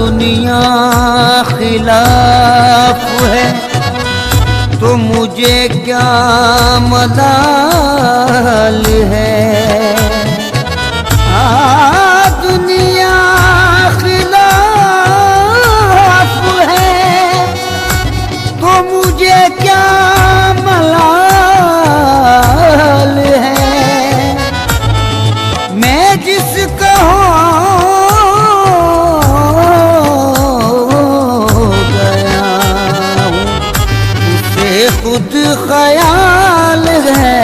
दुनिया खिलाफ है तो मुझे क्या मलाल है। दुनिया खिलाफ है तो मुझे क्या मलाल है। मैं जिसका हो गया हूँ उसे खुद ख्याल है।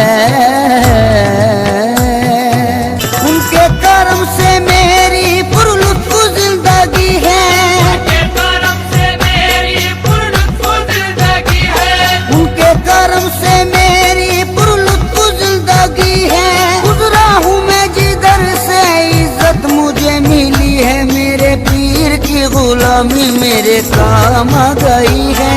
उनके कर्म से मेरी पुरलुत्फ जिंदगी है। उनके कर्म से मेरी पुरलुत्फ जिंदगी है। उनके कर्म से मेरी पुरलुत्फ जिंदगी है। गुजरा हूँ मैं जिधर से इज्जत मुझे मिली है। मेरे पीर की गुलामी मेरे काम आ गई है।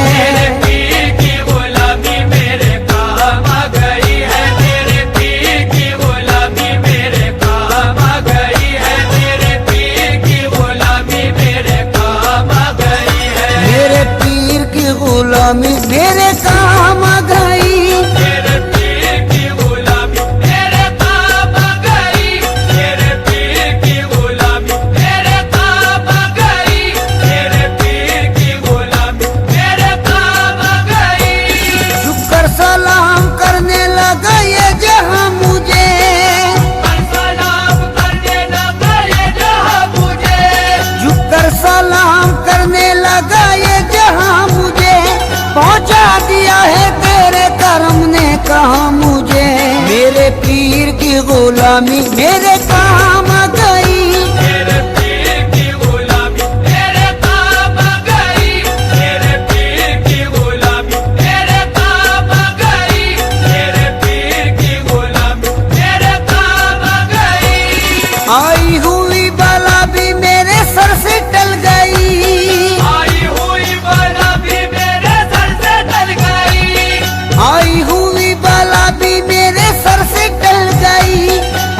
गुलामी मेरे काम आ गई। मेरे पीर की गुलामी मेरे काम आ गई। मेरे पीर की गुलामी मेरे काम आ गई। मेरे पीर की गुलामी मेरे काम आ गई। झुककर सलाम करने लगा ये जहां मुझे। सलाम करने लगा ये जहां मुझे। झुककर सलाम करने लगा ये जहां मुझे। पहुंचा दिया है तेरे करम ने कहा मुझे। मेरे पीर की गुलामी मेरे काम आ गई। मेरे पीर की गुलामी मेरे काम आ गई। मेरे पीर की गुलामी मेरे काम आ गई। मेरे पीर की गुलामी मेरे काम आ गई। आई हुई बला भी मेरे सर से टल गई। आई हुई बला भी मेरे सर से टल गई। आई हुई बला भी मेरे सर से टल गई।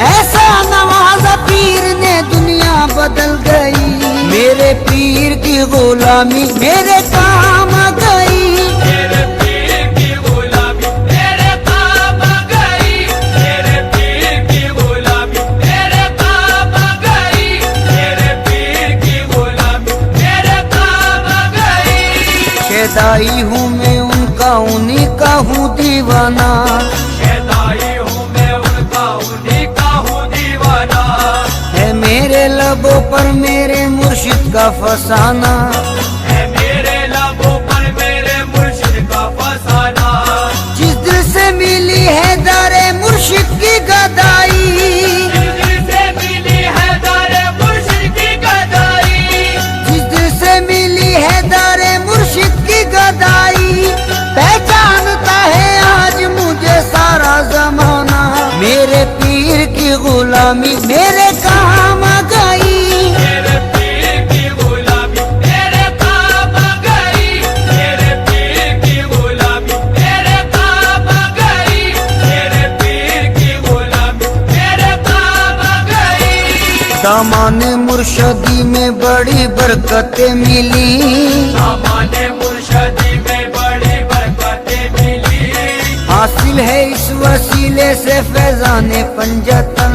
ऐसा नवाजा पीर ने दुनिया बदल गई। मेरे पीर की गुलामी मेरे काम आ गई। मेरे पीर की गुलामी मेरे काम आ गई। मेरे पीर की गुलामी मेरे काम आ गई। मेरे पीर की गुलामी मेरे काम आ गई। शेदाई हूँ मैं उनका उन्हीं का हूँ दीवाना। शेदाई हूँ मैं उनका उन्हीं का हूँ दीवाना। है मेरे लबों पर मेरे मुर्शिद का फसाना। है मेरे लबों पर मेरे मुर्शिद का फसाना। जिस दिल से मिली है दारे मुर्शिद की गदाई। जिस दिल से मिली है दारे मुर्शिद की गदाई। जिस दिल से मिली है दारे मुर्शिद की गदाई। पहचानता है आज मुझे सारा जमाना। मेरे पीर की गुलामी मेरे काम आ गई। मेरे पीर की गुलामी मेरे काम आ गई। मेरे पीर की गुलामी मेरे काम आ गई। मेरे पीर की गुलामी मेरे काम आ गई। दामाने मुर्शदी में बड़ी बरकतें मिली। दामाने मुर्शदी में बड़ी बरकतें मिली। हासिल है इस वसीले से फैजाने पंजतन।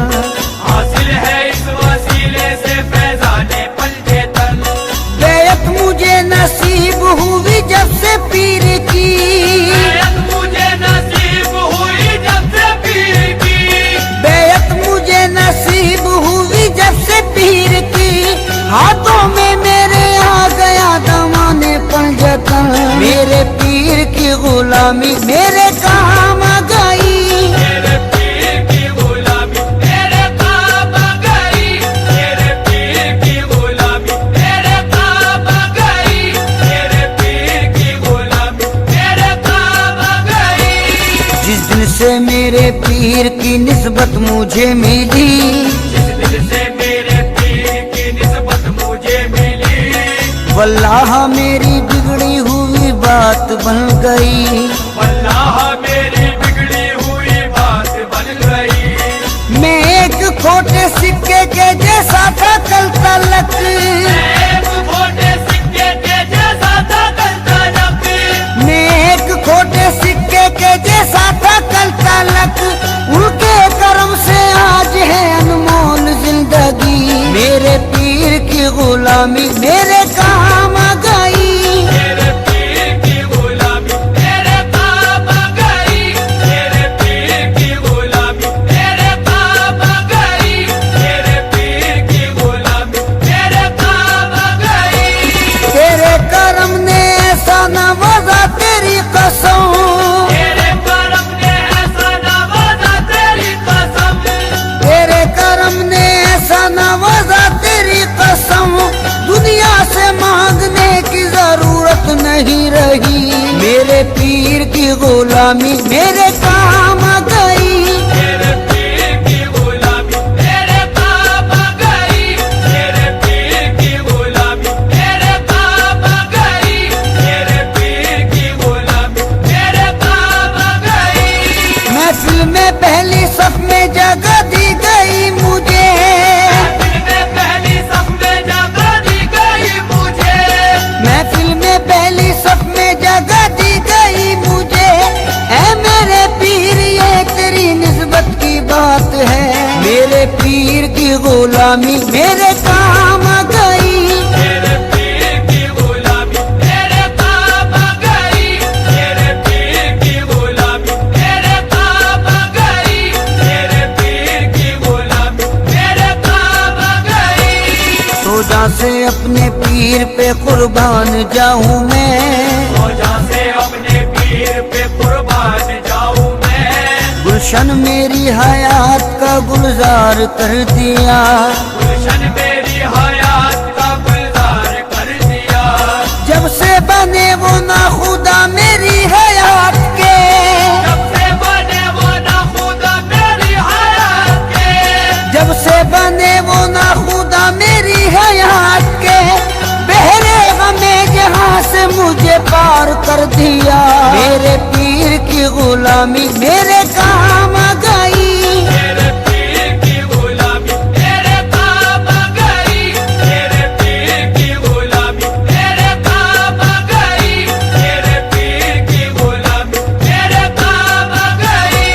हासिल है इस वसीले से फैजाने पंजतन। बेयत मुझे नसीब हुई जब से पीर की। बेयत मुझे नसीब हुई जब से पीर की। बेयत मुझे नसीब हुई जब से पीर की। हाथों में मेरे आ गया दामाने पंजतन। मेरे पीर की गुलामी मेरे काम आ गई। मेरे पीर की गुलामी मेरे काम आ गई। मेरे पीर की गुलामी मेरे काम आ गई। मेरे पीर की गुलामी मेरे काम आ गई। जिस दिल से मेरे पीर की निस्बत मुझे मिली। जिस दिल से मेरे पीर की निस्बत मुझे मिली। वल्लाह मेरी बिगड़ी हुई बात बन गई। वल्लाह मेरी बिगड़ी हुई बात बन गई। मैं एक खोटे सिक्के के जैसा था कल तलक। एक खोटे पीर की गुलामी मेरे काम आ गई। मेरे पीर की गुलामी मेरे काम आ गई। मेरे पीर की गुलामी मेरे काम आ गई। मेरे पीर की गुलामी मेरे काम आ गई। महफिल में पहली सफ में जगह दी गई मुझे। पहली सफ में जगह दी गई मुझे। महफिल में पहली सफ में जगह दी गई मुझे। ऐ मेरे पीर ये तेरी निस्बत की बात है। मेरे पीर की गुलामी मेरे काम आ गई। मेरे पीर की गुलामी मेरे काम आ गई। मेरे पीर की गुलामी मेरे काम आ गई। मेरे पीर की गुलामी मेरे काम आ गई। सोजा से अपने पीर पे कुर्बान जाऊं मैं। सोजा से अपने पीर पे कुर्बान जाऊं मैं। गुलशन मेरी हयात का गुलजार कर दिया। गुलशन मेरी हयात का गुलजार कर दिया। जब से बने वो ना खुदा मेरी हयात के। जब से बने वो ना खुदा मेरी हयात के। जब से बने वो ना खुदा मेरी हयात के। बहरे गमे जहां से मुझे पार कर दिया। मेरे पीर की गुलामी मेरे काम आ गई। मेरे पीर की गुलामी मेरे काम आ गई। मेरे पीर की गुलामी मेरे काम आ गई। मेरे पीर की गुलामी मेरे काम आ गई।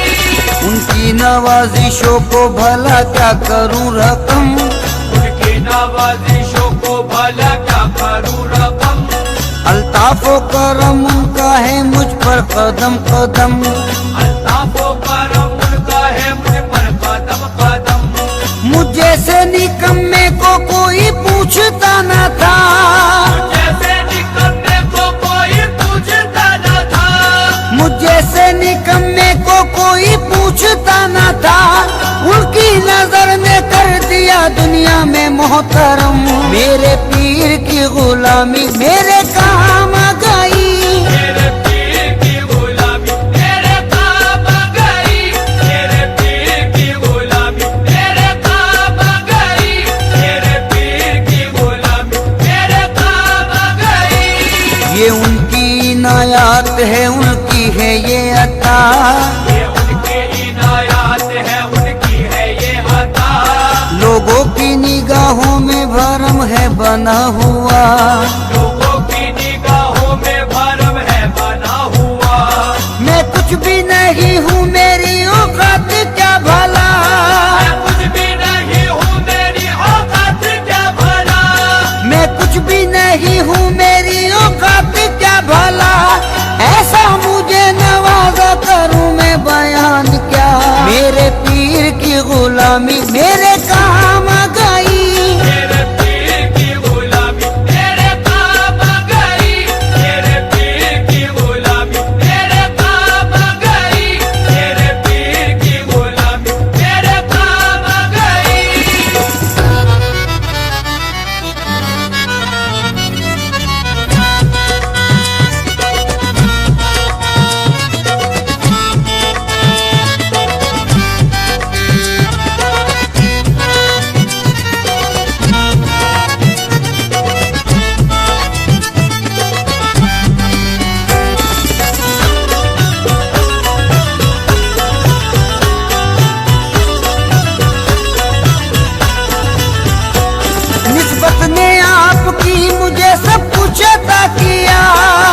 उनकी नवाजिशों को भला क्या करूं रकम। उनकी नवाजिशों को भला क्या करूं रकम। अल्ताफो करम उनका है मुझ पर कदम कदम। अल्ताफो करम उनका है मुझ पर कदम कदम। मुझे से निकम्मे को कोई पूछता न था। जैसे निकम्मे को कोई पूछता न था। मुझे से निकम्मे को कोई पूछता न था। उनकी नजर ने कर दिया दुनिया में मोहतरम। मेरे पीर की गुलामी मेरे काम आ गई। मेरे पीर की गुलामी मेरे काम आ गई। मेरे पीर की गुलामी मेरे काम आ गई। मेरे पीर की गुलामी मेरे काम आ गई। ये उनकी इनायत है उनकी है ये अता। ये उनकी इनायत है उनकी है ये अता। लोगों की निगाहों में भरम है बना हुआ। लोगों की निगाहों में भरम है बना हुआ। मैं कुछ भी नहीं हूँ मेरी औकात क्या भला। मैं कुछ भी नहीं हूँ मेरी औकात क्या भला। मैं कुछ भी नहीं हूँ मेरी औकात क्या भला। ऐसा मुझे नवाजा करूँ मैं बयान क्या। मेरे पीर की गुलामी मेरे काम आ गई। मेरे पीर की गुलामी मेरे काम आ गई। मेरे पीर की गुलामी मेरे काम आ गई। मेरे पीर की गुलामी मेरे काम आ गई। निस्बत ने आपकी मुझे सब कुछ अता किया।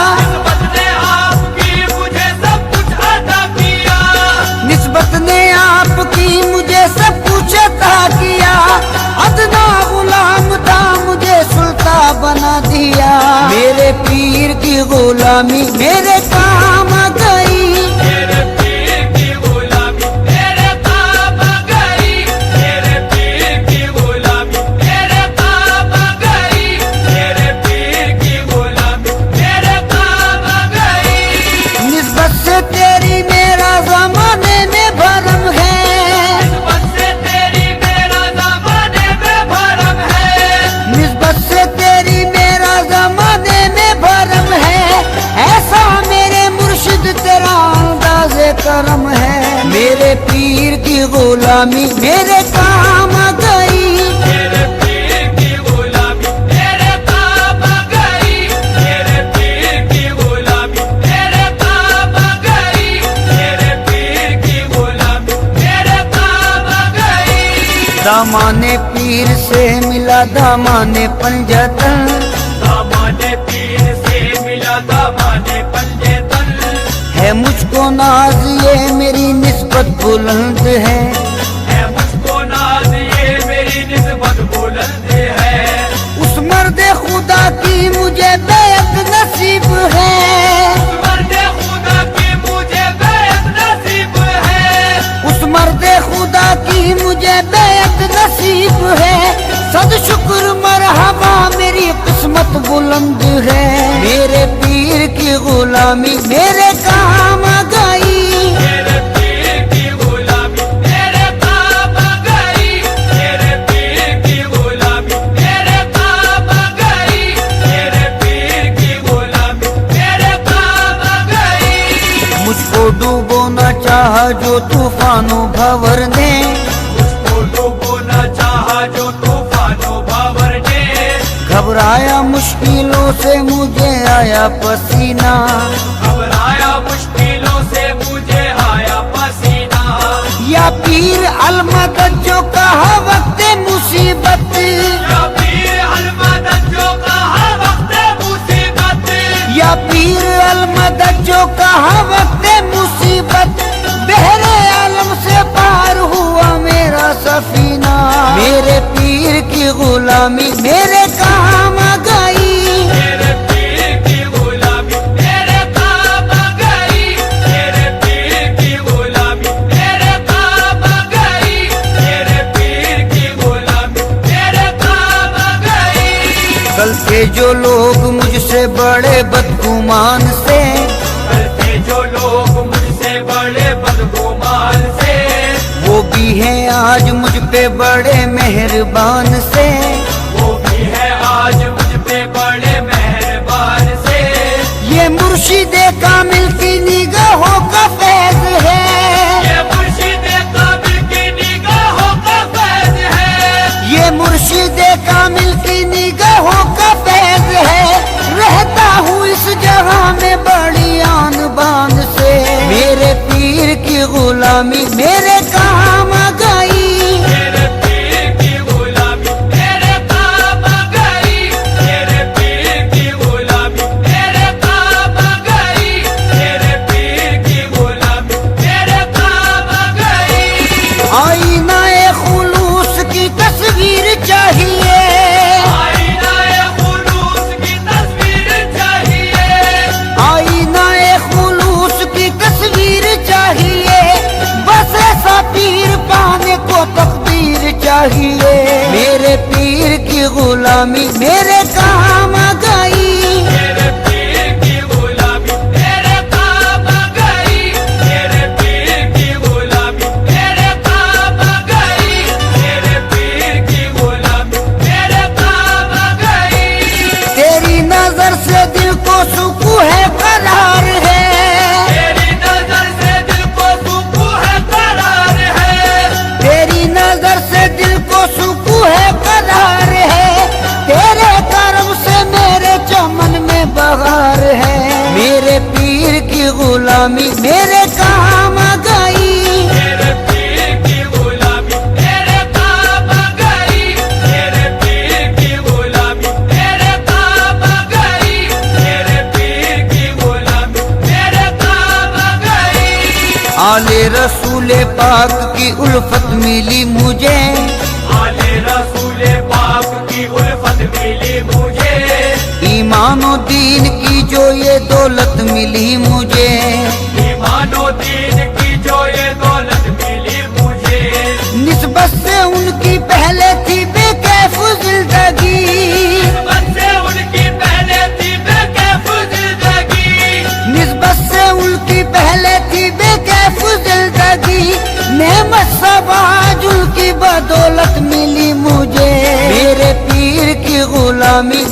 निस्बत ने आपकी मुझे सब कुछ अता किया। निस्बत ने आपकी मुझे सब कुछ अता किया। अदना गुलाम था मुझे सुल्तान बना दिया। मेरे पीर की गुलामी मेरे काम आ गई। मेरे पीर की गुलामी मेरे काम आ गई। मेरे पीर की गुलामी मेरे काम आ गई। मेरे पीर की गुलामी मेरे काम आ गई। निस्बत से तेरी मेरा जमाने में भरम है। निस्बत से तेरी मेरा ज़माने में भरम है। निस्बत से तेरी मेरा जमाने में भरम है। ऐसा गुलामी मेरे काम आ गई। मेरे पीर की गुलामी मेरे काम आ गई। मेरे पीर की गुलामी मेरे काम आ गई। मेरे पीर की गुलामी मेरे काम आ गई। दामाने पीर से मिला दामाने पंजतन, दामाने पीर से मिला दामाने पंजतन। है मुझको नाज ये मेरी निस्बत बुलंद है। मुझको नाज ये मेरी निस्बत बुलंद है। उस मर्दे खुदा की मुझे बेअत नसीब है। मर्दे खुदा की मुझे बेअत नसीब है। उस मर्दे खुदा की मुझे बेअत नसीब है। सद शुक्र मरहबा मेरी किस्मत बुलंद है। मेरे पीर की गुलामी मेरे काम आ गई। मेरे पीर की गुलामी मेरे काम आ गई। मेरे पीर की गुलामी मेरे काम आ गई। मेरे पीर की गुलामी मेरे काम आ गई। मुझको डूबोना चाहा जो तूफानों भंवर ने, मुझको डूबोना चाहा जो तूफानों भंवर ने। घबराया मुश्किलों से मुझे आया पसीना। घबराया मुश्किलों से मुझे आया पसीना। या पीर अलमदद जो कहा वक्त मुसीबत, या पीर अलमदद जो कहा वक्त मुसीबत। या पीर अलमदद जो कहा वक्त मुसीबत। बहरे आलम से पार हुआ मेरा सफीना। मेरे पीर की गुलामी मेरे काम आ गई। मेरे पीर की गुलामी मेरे काम आ गई। मेरे पीर की गुलामी मेरे काम आ गई। मेरे पीर की गुलामी मेरे काम आ गई। कल के जो लोग मुझसे बड़े बदगुमान से, करते जो लोग मुझसे बड़े बदगुमान से। वो भी हैं आज मुझ पे बड़े मेहरबान से। वो भी है आज मुझ पे बड़े मेहरबान से। ये मुर्शिदे कामिल की निगाहों का फैज है। ये मुर्शिदे कामिल की निगाहों का फैज है। ये मुर्शिदे कामिल की निगाहों का फैज है। रहता हूँ इस जगह में बड़ी आन बान से। मेरे पीर की गुलामी मेरे काम आ गई। मेरे पीर की गुलामी मेरे काम आ गई। मेरे पीर की गुलामी मेरे काम आ गई। मेरे पीर की गुलामी मेरे काम आ गई। आईना ए खुलूस की तस्वीर चाहिए। आईना ए खुलूस की तस्वीर चाहिए। आईना ए खुलूस की तस्वीर चाहिए। बस ऐसा पीर पाने को तकदीर चाहिए। मेरे पीर की गुलामी मेरे काम आ गई। मेरे पीर की गुलामी मेरे काम आ गई। मेरे पीर की गुलामी मेरे काम आ गई। मेरे पीर की गुलामी मेरे काम आ गई। तेरी नजर से दिल को सुकून है करार है। तेरी नजर से दिल को सुकून है करार है। तेरी नजर से दिल को सुकून है करार है। तेरे करम से मेरे चमन में बहार है। मेरे पीर की गुलामी मेरे काम आ गई। मेरे पीर की गुलामी मेरे काम आ गई। मेरे पीर की गुलामी मेरे काम आ गई। मेरे पीर की गुलामी मेरे काम आ गई। आले रसूले पाक की उल्फत मिली मुझे। आले रसूले पाक की उल्फत मिली मुझे। ईमानो दीन की जो ये दौलत मिली मुझे। ईमानो दीन की जो ये दौलत मिली मुझे। निस्बत से उनकी पहले थी बेकैफ जिंदगी। निस्बत से उनकी पहले थी बेकैफ जिंदगी। निस्बत से उनकी पहले थी बेकैफ जिंदगी। नेमत सबाज उनकी बदौलत मिली मुझे। मेरे पीर की गुलामी